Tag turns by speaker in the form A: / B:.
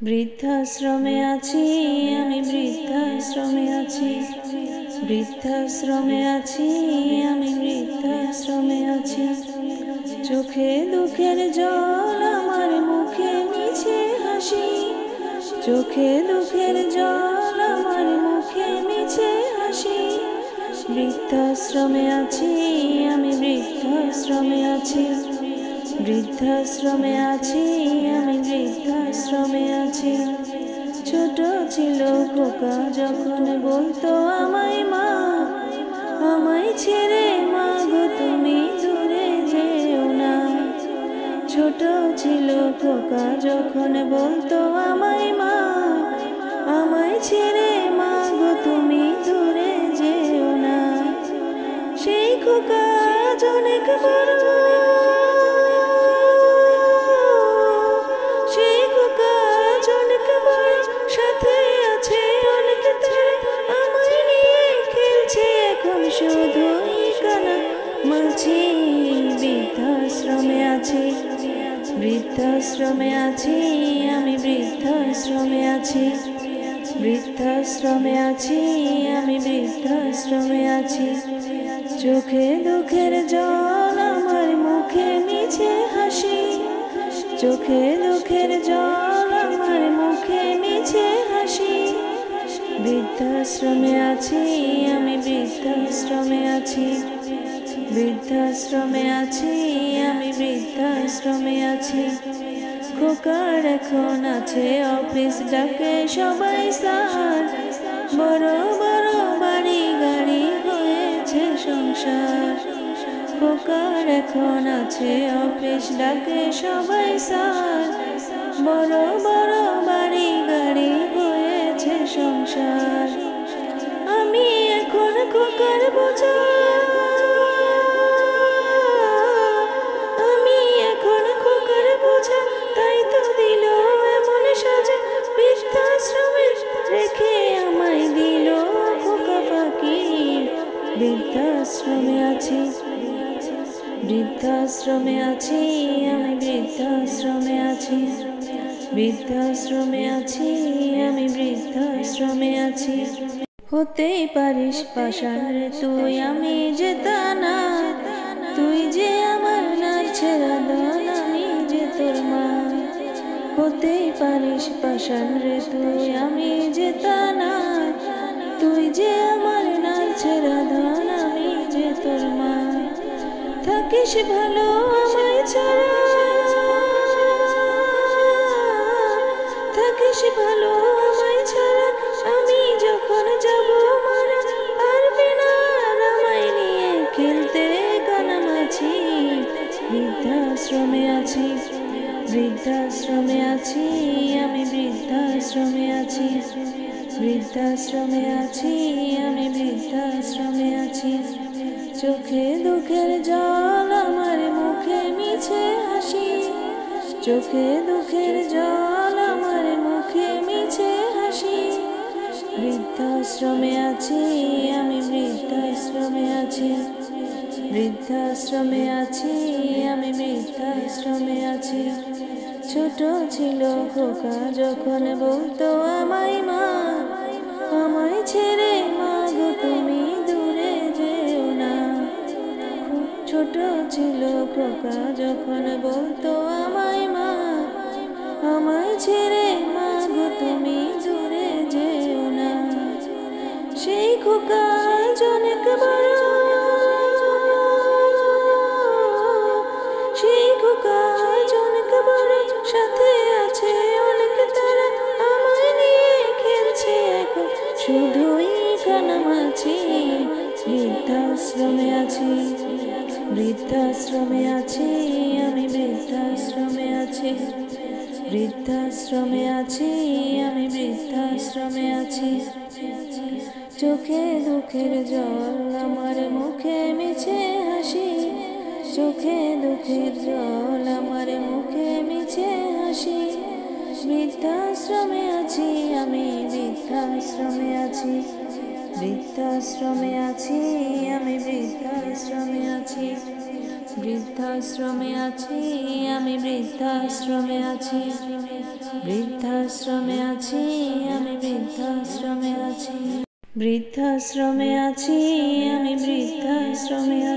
A: বৃদ্ধাশ্রমে আছি আমি, বৃদ্ধাশ্রমে আছি, বৃদ্ধাশ্রমে আছি আমি, বৃদ্ধাশ্রমে আছি। চোখে দুঃখের জল আমার, মুখে মিছে হাসি। চোখে দুঃখের জল আমার, মুখে মিছে হাসি। বৃদ্ধাশ্রমে আছি আমি, বৃদ্ধাশ্রমে আছি, বৃদ্ধাশ্রমে আছি আমি, বৃদ্ধাশ্রমে আছি। ছোট ছিল খোকা যখন বলতো আমায় মা, আমায় ছেড়ে মা গো তুমি দূরে যেও না। ছোট ছিল খোকা যখন বলতো আমায় মা, আমায় ছেড়ে মা গো তুমি দূরে যেও না। সেই খোকা আজ অনেক বড়, সাথে আছে অনেক তারা, আমায় নিয়ে খেলছে এখন শুধুই কানামাছি। বৃদ্ধাশ্রমে আছি, বৃদ্ধাশ্রমে আছি আমি, বৃদ্ধাশ্রমে আছি, বৃদ্ধাশ্রমে আছি আমি, বৃদ্ধাশ্রমে আছি। চোখে দুঃখের জল আমার, মুখে মিছে হাসি। চোখে দুঃখের জল আমার, মুখে মিছে হাসি। বৃদ্ধাশ্রমে আছি আমি, বৃদ্ধাশ্রমে আছি, বৃদ্ধাশ্রমে আছি আমি, বৃদ্ধাশ্রমে আছি। খোকার এখন আছে অফিস, ডাকে সবাই স্যার। বড় বড় বাড়ি গাড়ি হয়েছে সংসার। খোকার এখন আছে অফিস, ডাকে সবাই স্যার। বড় বড় বাড়ি গাড়ি হয়েছে সংসার। আমি এখন খোকার বোঝা, আমি এখন খোকার বোঝা, তাই তো দিল এমন সাজা। বৃদ্ধাশ্রমে রেখে আমায় দিল খোকা ফাঁকি। বৃদ্ধাশ্রমে আছি, বৃদ্ধাশ্রমে আছি আমি, বৃদ্ধাশ্রমে আছি, বৃদ্ধাশ্রমে আছি আমি, বৃদ্ধাশ্রমে আছি। হতেই পারিস পাষাণ রে তুই, আমি যে তা না। তুই যে আমার নার ছেড়া দল, আমি যে তোর মা। হতেই পারিস পাষাণ রে তুই, আমি যে তা না। তুই যে আমার নার ছেড়া দল, আমি যে তোর মা। থাকিস ভালো আমায় ছাড়া, থাকিস ভালো আমায় ছাড়া। আমি যখন যাব মারা, পারবে না আমায় নিয়ে খেলতে কানামাছি। বৃদ্ধাশ্রমে আছি, বৃদ্ধাশ্রমে আছি আমি, বৃদ্ধাশ্রমে আছি, বৃদ্ধাশ্রমে আছি আমি, বৃদ্ধাশ্রমে আছি। চোখে দুঃখের জল আমার, মুখে মিছে হাসি। চোখে দুঃখের জল আমার, মুখে মিছে হাসি। বৃদ্ধাশ্রমে আছি আমি, বৃদ্ধাশ্রমে আছি, বৃদ্ধাশ্রমে আছি আমি, বৃদ্ধাশ্রমে আছি। ছোট ছিল খোকা যখন বলতো আমায় মা, আমায় ছেড়ে মা গো তুমি দূরে যেও না। ছোট ছিল খোকা যখন বলতো আমায় মা, আমায় ছেড়ে মা গো তুমি দূরে যেও না। সেই খোকা আজ অনেক বড়, সেই খোকা আজ অনেক বড়, সাথে আছে অনেক তারা, আমায় নিয়ে খেলছে এখন শুধুই কানামাছি। বৃদ্ধাশ্রমে আছি, বৃদ্ধাশ্রমে আছি আমি, বৃদ্ধাশ্রমে আছি, বৃদ্ধাশ্রমে আছি আমি, বৃদ্ধাশ্রমে আছি। চোখে দুঃখের জল আমার, মুখে মিছে হাসি। চোখে দুঃখের জল আমার, মুখে মিছে হাসি। বৃদ্ধাশ্রমে আছি আমি, বৃদ্ধাশ্রমে আছি, বৃদ্ধাশ্রমে আছি আমি, বৃদ্ধাশ্রমে আছি, বৃদ্ধাশ্রমে আছি আমি, বৃদ্ধাশ্রমে আছি। বৃদ্ধাশ্রমে আছি আমি, বৃদ্ধাশ্রমে আছি, বৃদ্ধাশ্রমে আছি আমি, বৃদ্ধাশ্রমে আছি।